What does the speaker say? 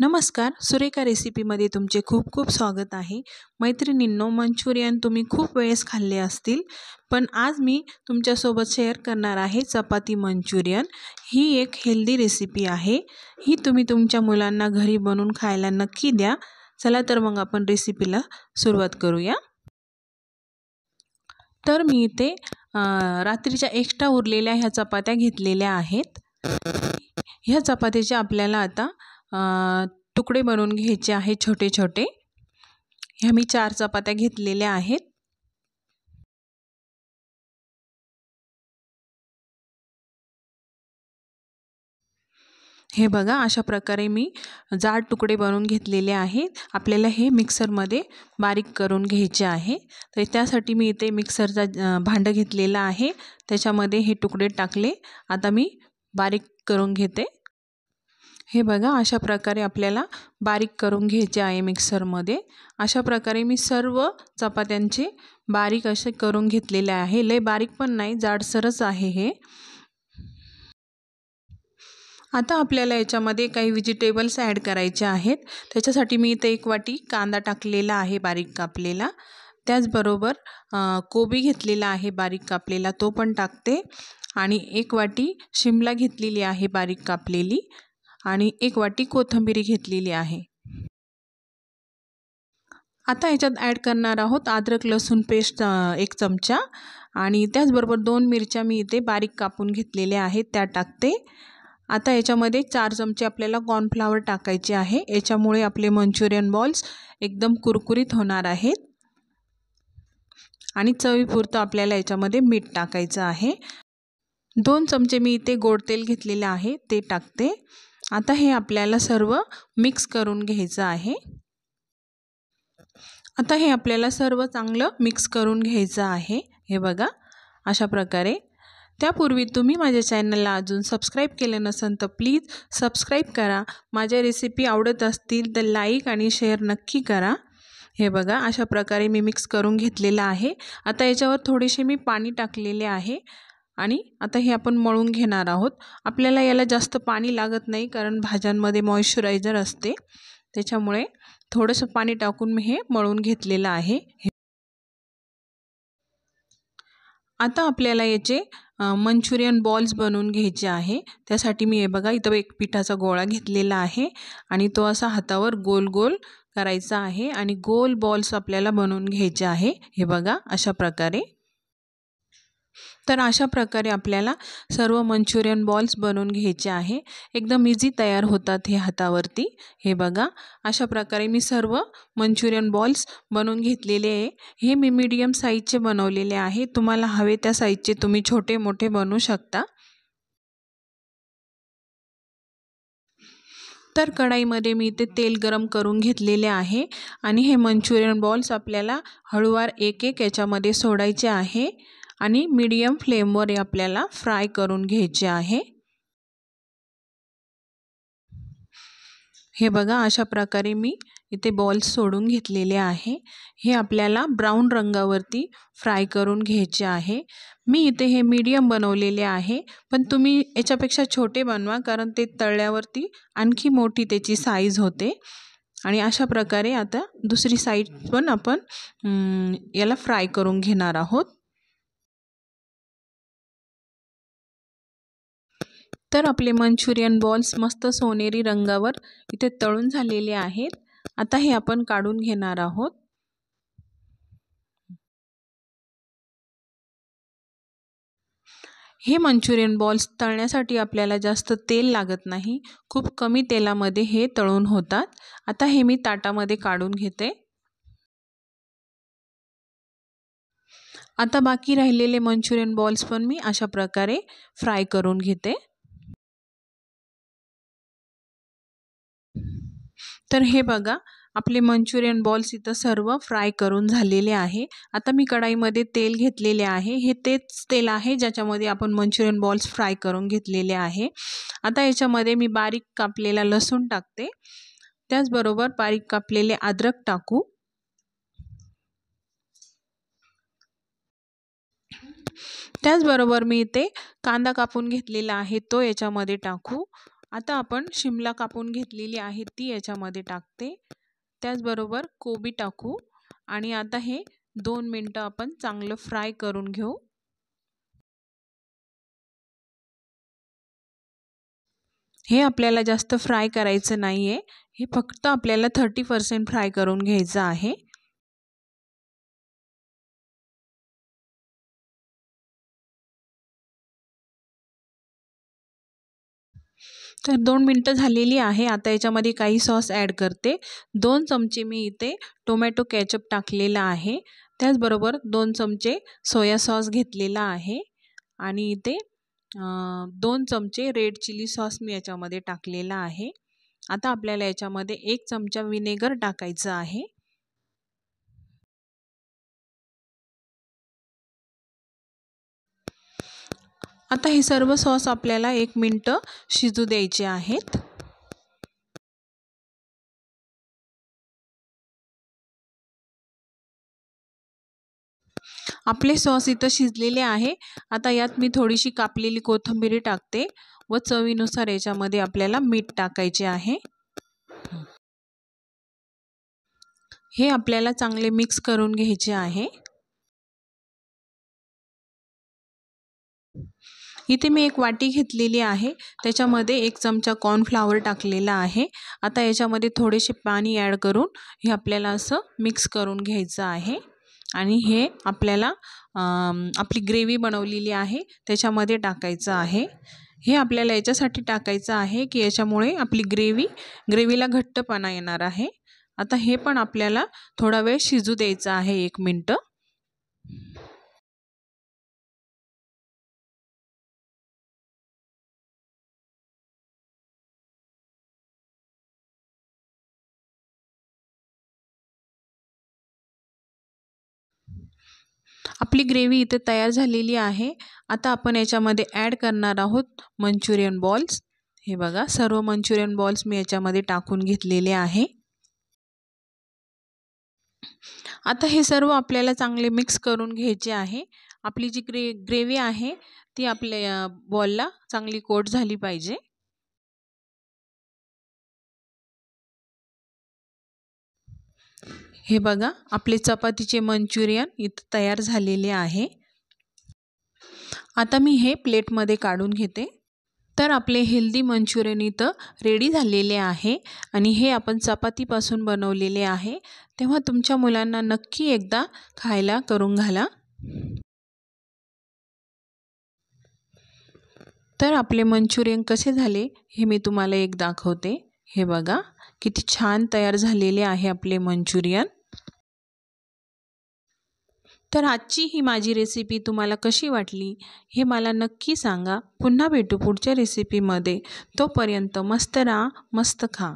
नमस्कार, सुरेखा रेसिपीमध्ये तुमचे खूप खूप स्वागत आहे। मैत्रिणींनो, मंचुरियन तुम्ही खूप वेळेस खाल्ले असतील, पण आज मी तुमच्यासोबत शेअर करणार आहे चपाती मंचुरियन। ही एक हेल्दी रेसिपी आहे। ही तुम्ही तुमच्या मुलांना घरी बनवून खायला नक्की द्या। चला तर मग आपण रेसिपीला सुरुवात करूया। तर मी इथे रात्रीच्या एक्स्ट्रा उरलेल्या ह्या चपात्या घेतलेल्या आहेत। ह्या चपातीचे आपल्याला आता तुकडे बनवून घ्यायचे आहे छोटे छोटे। ह्या मी 4 चपात्या घेतलेल्या आहेत। हे बघा, अशा प्रकारे मी जाड तुकडे बनवून घेतलेले आहेत। आपल्याला हे मिक्सरमध्ये बारीक करून घ्यायचे आहे। तर त्यासाठी मी इथे मिक्सरचा भांडं घेतलेला आहे। त्याच्यामध्ये हे तुकडे टाकले। आता मी बारीक करून घेते। हे बघा, अशा प्रकारे आपल्याला बारीक करून घ्यायचे आहे मिक्सरमध्ये। अशा प्रकारे मी सर्व चपात्यांचे बारीक असे करून घेतलेले आहे। लय बारीक पण नाही, जाडसरच आहे हे। आता आपल्याला याच्यामध्ये काही व्हेजिटेबल्स ॲड करायचे आहेत। त्याच्यासाठी मी इथे 1 वाटी कांदा टाकलेला आहे बारीक कापलेला। त्याचबरोबर कोबी घेतलेला आहे बारीक कापलेला, तो पण टाकते। आणि 1 वाटी शिमला घेतलेली आहे बारीक कापलेली, आणि 1 वाटी कोथिंबीर घेतलेली आहे। आता याच्यात ॲड करणार आहोत अद्रक लसूण पेस्ट 1 चमचा, आणि त्याचबरोबर 2 मिरच्या मी इथे बारीक कापून घेतलेल्या आहेत, त्या टाकते। आता याच्यामध्ये 4 चमचे आपल्याला कॉर्नफ्लॉवर टाकायचे आहे। याच्यामुळे आपले मंचुरियन बॉल्स एकदम कुरकुरीत होणार आहेत। आणि चवीपुरतं आपल्याला याच्यामध्ये मीठ टाकायचं आहे। 2 चमचे मी इथे गोड तेल घेतलेले आहे, ते टाकते। आता हे आपल्याला सर्व मिक्स करून घ्यायचं आहे। आता हे आपल्याला सर्व चांगलं मिक्स करून घ्यायचं आहे। हे बघा, अशा प्रकारे। त्यापूर्वी तुम्ही माझ्या चॅनलला अजून सबस्क्राईब केलं नसेल तर प्लीज सबस्क्राईब करा। माझ्या रेसिपी आवडत असतील तर लाईक आणि शेअर नक्की करा। हे बघा, अशा प्रकारे मी मिक्स करून घेतलेलं आहे। आता याच्यावर थोडेसे मी पाणी टाकलेले आहे, आणि आता हे आपण मळून घेणार आहोत। आपल्याला याला जास्त पाणी लागत नाही, कारण भाज्यांमध्ये मॉइश्चरायझर असते, त्याच्यामुळे थोडंसं पाणी टाकून मी हे मळून घेतलेलं आहे। आता आपल्याला याचे मंचुरियन बॉल्स बनवून घ्यायचे आहे। त्यासाठी मी हे बघा, इथं एक पिठाचा गोळा घेतलेला आहे, आणि तो असा हातावर गोल गोल करायचा आहे, आणि गोल बॉल्स आपल्याला बनवून घ्यायचे आहे। हे बघा, अशा प्रकारे। तर अशा प्रकारे आपल्याला सर्व मंचुरियन बॉल्स बनवून घ्यायचे आहे। एकदम इझी तयार होतात हे हातावरती। हे बघा, अशा प्रकारे मी सर्व मंचुरियन बॉल्स बनवून घेतलेले आहे। हे मी मीडियम साईजचे बनवलेले आहे। तुम्हाला हवे त्या साईजचे तुम्ही छोटे मोठे बनवू शकता। तर कढईमध्ये मी इथे तेल गरम करून घेतलेले आहे, आणि हे मंचुरियन बॉल्स आपल्याला हळूवार एक एक याच्यामध्ये सोडायचे आहे, आणि मीडियम फ्लेमवर आपल्याला फ्राय करून घ्यायचे आहे। हे बघा, अशा प्रकारे मी इथे बॉल्स सोडून घेतलेले आहे। हे आपल्याला ब्राऊन रंगावरती फ्राय करून घ्यायचे आहे। मी इथे हे मीडियम बनवलेले आहे, पण तुम्ही याच्यापेक्षा छोटे बनवा, कारण ते तळल्यावरती आणखी मोठी त्याची साईज होते। आणि अशा प्रकारे आता दुसरी साईड पण आपण याला फ्राय करून घेणार आहोत। तर आपले मंचुरियन बॉल्स मस्त सोनेरी रंगावर इथे तळून झालेले आहेत। आता हे आपण काढून घेणार आहोत। हे मंचुरियन बॉल्स तळण्यासाठी आपल्याला जास्त तेल लागत नाही, खूप कमी तेलामध्ये हे तळून होतात। आता हे मी ताटामध्ये काढून घेते। आता बाकी राहिलेले मंचुरियन बॉल्स पण मी अशा प्रकारे फ्राय करून घेते। तर हे बघा, आपले मंचुरियन बॉल्स इथं सर्व फ्राय करून झालेले आहे। आता मी कढईमध्ये तेल घेतलेले आहे। हे तेच तेल आहे ज्याच्यामध्ये आपण मंचुरियन बॉल्स फ्राय करून घेतलेले आहे। आता याच्यामध्ये मी बारीक कापलेला लसूण टाकते, त्याचबरोबर बारीक कापलेले अद्रक टाकू। त्याचबरोबर मी इथे कांदा कापून घेतलेला आहे, तो याच्यामध्ये टाकू। आता आपण शिमला कापून घेतलेली आहे ती याच्यामध्ये टाकते. त्याचबरोबर कोबी टाकू आणि आता हे 2 मिनटं आपण चांगलं फ्राय करून घेऊ. हे आपल्याला जास्त फ्राय करायचं नाही आहे. हे फक्त आपल्याला 30% फ्राय करून घ्यायचं आहे. तर 2 मिनटं झालेली आहे. आता याच्यामध्ये काही सॉस ॲड करते. 2 चमचे मी इथे टोमॅटो केचप टाकलेला आहे. त्याचबरोबर 2 चमचे सोया सॉस घेतलेला आहे आणि इथे 2 चमचे रेड चिली सॉस मी याच्यामध्ये टाकलेला आहे. आता आपल्याला याच्यामध्ये 1 चमचा विनेगर टाकायचं आहे. आता हे सर्व सॉस आपल्याला 1 मिनिटं शिजू द्यायचे आहेत. आपले सॉस इथं शिजलेले आहे. आता यात मी थोडीशी कापलेली कोथिंबीर टाकते व चवीनुसार याच्यामध्ये आपल्याला मीठ टाकायचे आहे. हे आपल्याला चांगले मिक्स करून घ्यायचे आहे. इथे मी एक वाटी घेतलेली आहे. त्याच्यामध्ये 1 चमचा कॉर्नफ्लॉवर टाकलेला आहे. आता याच्यामध्ये थोडेसे पाणी ॲड करून हे आपल्याला असं मिक्स करून घ्यायचं आहे आणि हे आपल्याला आपली ग्रेव्ही बनवलेली आहे त्याच्यामध्ये टाकायचं आहे. हे आपल्याला याच्यासाठी टाकायचं आहे की याच्यामुळे आपली ग्रेव्हीला घट्टपणा येणार आहे. आता हे पण आपल्याला थोडा वेळ शिजू द्यायचं आहे 1 मिनिटं. आपली ग्रेव्ही इथे तयार झालेली आहे. आता आपण याच्यामध्ये ॲड करणार आहोत मंचुरियन बॉल्स. हे बघा सर्व मंचुरियन बॉल्स मी याच्यामध्ये टाकून घेतलेले आहे. आता हे सर्व आपल्याला चांगले मिक्स करून घ्यायचे आहे. आपली जी ग्रेव्ही आहे ती आपल्या बॉलला चांगली कोट झाली पाहिजे. हे बघा आपले चपातीचे मंचुरियन इथं तयार झालेले आहे. आता मी हे प्लेटमध्ये काढून घेते. तर आपले हेल्दी मंचुरियन इथं रेडी झालेले आहे आणि हे आपण चपातीपासून बनवलेले आहे. तेव्हा तुमच्या मुलांना नक्की एकदा खायला करून घाला. तर आपले मंचुरियन कसे झाले हे मी तुम्हाला एक दाखवते. हे बघा किती छान तयार झालेले आहे आपले मंचुरियन. तर आजची ही माझी रेसिपी तुम्हाला कशी वाटली हे मला नक्की सांगा. पुन्हा भेटू पुढच्या रेसिपीमध्ये. तोपर्यंत मस्त राहा, मस्त खा.